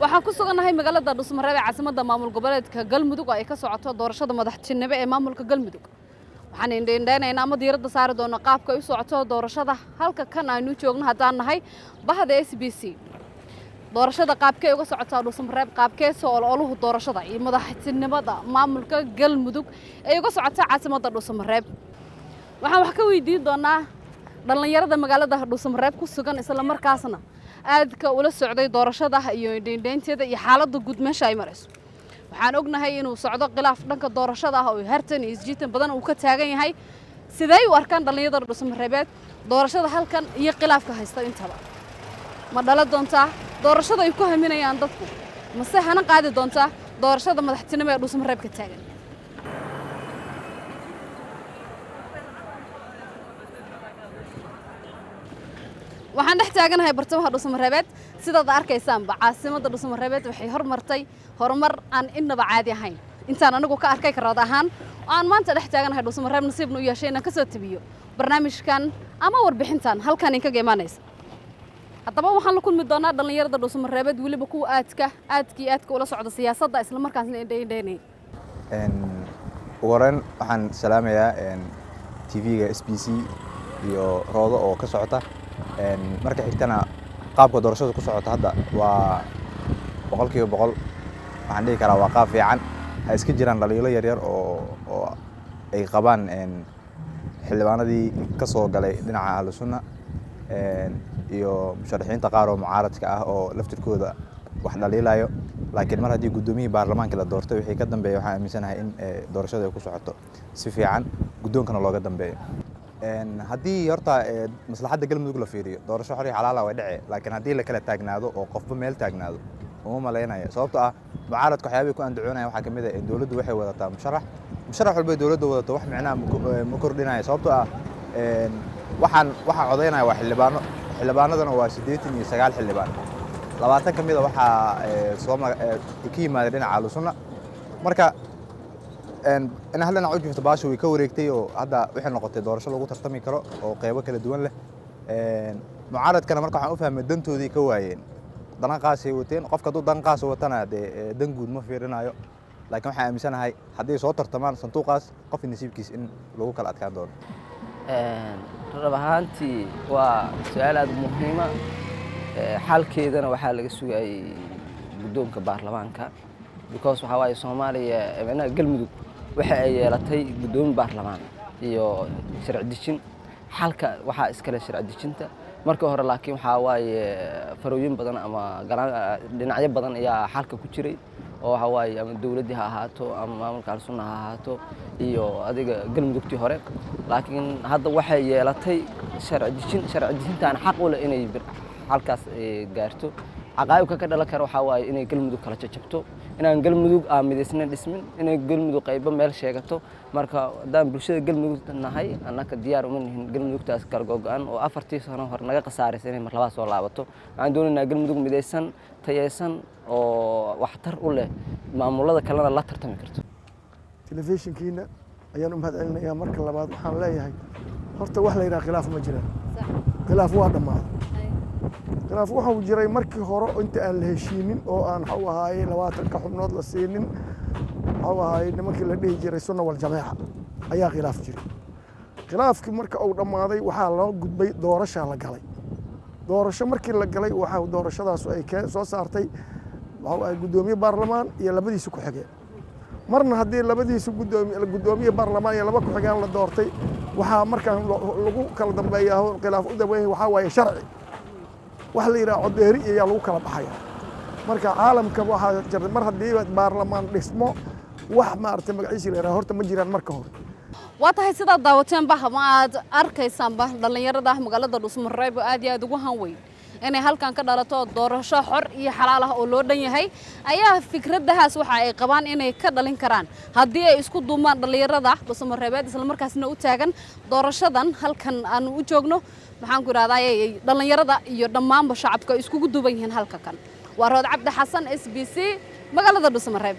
waxaan ku suganahay magaalada Dhuusamareeb ee caasimadda maamul goboleedka Galmudug oo ay ka socoto doorashada madaxtinimo ee maamulka Galmudug. waxaan indhindheenaynaa ama diiradda saari doonaa qaabka ay u socoto doorashada halka kan aynu joogno haddaan nahay bahda SBC. doorashada qaabkee uga socotaa Dhuusamareeb qaabkee soo ololuhu doorashada iyo madaxtinimada maamulka Galmudug ee uga socota caasimadda Dhuusamareeb. waxaan wax ka weydiin doonaa dhalinyarada magaalada Dhuusamareeb ku sugan isla markaasna aadka ula socday doorashada iyo indhindheynteeda iyo xaaladda guud meesha ay marayso. waxaan ognahay inuu socdo khilaaf dhanka doorashada ah oo hartan iyo isjiitan badan uu ka taagan yahay. sidee u arkaan dhalinyarada Dhuusamareeb doorashada halkan iyo khilaafka haysta intaba? ma dhala doontaa doorashada ay ku haminayaan dadku mase hana qaadi doontaa doorashada madaxtinimo ee Dhuusamareeb ka taagan? waxaan dhex taaganahay bartamaha Dhuusamareeb sidaad arkaysaanba caasimadda Dhuusamareeb waxay hormartay horumar aan innaba caadi ahayn intaan anigu ka arkay karada ahaan aan maanta dhex taaganahay Dhuusamareeb nasiibna u yeeshay inaan ka soo tabiyo barnaamijkan ama warbixintan halkan in ka geemanaysa. haddaba waxaan la kulmi doonaa dhalinyarada Dhuusamareeb waliba kuwa aadka ula socda siyaasadda isla markaasna indheynay waran waxaan salaamayaa TV-ga SBC iyo Roodo oo ka socota marka xigtana qaabka doorashada ku socota hadda waa 100% waxaan dhihi karaa waa qaab fiican ay iska jiraan dhalinyaro yar yar oo ay qabaan xildhibaanadii ka soo galay dhinaca ahlu sunna iyo musharaxiinta qaar oo mucaaradka ah oo laftirkooda wax dhaliilayo laakiin mar haddii gudoomiyihii baarlamaanka la doortay wixii ka dambeeyay waxaan aaminsanahay in doorashada ay ku socoto si fiican gudoonkana looga dambeeyo. haddii horta maslaxadda Galmudug la fiiriyo doorasho xor iyo xalaal ah way dhacay laakiin haddii la kala taagnaado oo qofba meel taagnaado uma maleynaya sababtoo ah mucaaradku waxyaabo ku andacoonaya waxa kamid ah in dawladdu waxay wadataa musharax walba dawladdu wadato wax macnaha ma kordhinaya sababtoo ah waxa codeynaya waa xildhibaanadana waa 89 xildhibaan 20 kamid ah waxa ka yimaada dhinaca ahlu sunna marka in hal dhinac u jirto baasho way ka wareegtay oo hadda waxay noqotay doorasho lagu tartami karo oo qaybo kala duwan leh mucaaradkana marka waxaan u fahmay dantoodii ka waayeen danqaasay wateen qofka duu danqaas watana dan guud ma fiirinayo laakiin waxaan aaminsanahay haddii soo tartamaan sanduuqaas qof nasiibkiis in lagu kala adkaan doono rab ahaantii waa su'aal aad muhiim ah xalkeedana waxaa laga sugayay gudoonka baarlamaanka because waxa waaye Soomaaliya ee Galmudug waxa ay yeelatay gudoomiye baarlamaan iyo sharci dejin xalka waxa iskale sharci dejinta marka hore laakiin waxa waaye farooyin badan ama dhinacyo badan ayaa xalka ku jiray oo waxa waaye ama dawladda ha ahaato ama maamulka sunna ha ahaato iyo adiga Galmudugtii hore laakiin hadda waxay yeelatay sharci dejintaan xaq u leh inay halkaas gaarto caqaayib ka dhalan kara waxa waaye inay Galmudug kala jajabto inaan Galmudug midaysan dhismin inay Galmudug qaybo meel sheegato marka hadaan bulshada Galmudug nahay annaka diyaar uma nihin Galmudugtaas kala go'an oo 4 sano hor naga qasaaraysan inay mar labaad soo laabato waxaan doonaynaa Galmudug midaysan tayeysan oo waxtar u leh maamulada kalena la tartami karto. telefishinkiina ayaan u mahadcelinayaa marka labaad waxaan leeyahay horta wax la yiraahdo khilaaf ma jiraan khilaaf waa dhamaaday khilaaf waxa uu jiray markii hore inta aan la heshiinin oo aan waxa ahaayay 20 ka xubnood la siinin waxa ahaayay nimankii la dhihi jiray sunna wal jameeca ayaa khilaaf jiray khilaafkii marka uu dhamaaday waxaa loo gudbay doorasho la galay doorasho markii la galay waxa doorashadaas ay ka soo saartay waxa ay gudoomiye baarlamaan iyo labadiisa ku xigeen marna haddii labadiisa gudoomiye baarlamaan iyo laba ku xigeen la doortay waxa markaan lagu kala dambeeyaa khilaaf u daweeyay waxa waaye sharci wax la yiraahdo codeeri ayaa lagu kala baxaya marka caalamka waxa jirta mar haddii baarlamaan dhismo wax maartay magaciisa la yiraahdo horta ma jiraan marka hore waa tahay sidaad daawateen ma aad arkaysaanba dhalinyarada magaalada Dhuusamareeb aad iyo aad ugu hanweyn inay halkan ka dhalato doorasho xor iyo xalaal ah oo loo dhan yahay ayaa fikradahaas waxa ay qabaan inay ka dhalin karaan haddii ay isku duumaan dhalinyarada Dhuusamareeb isla markaasna u taagan doorashadan halkan aan u joogno maxaan ku raadayay dhalinyarada iyo dhammaanba shacabka isku duuban yihiin halka kan waa Rood Cabdi Xasan SBC magaalada Dhuusamareeb.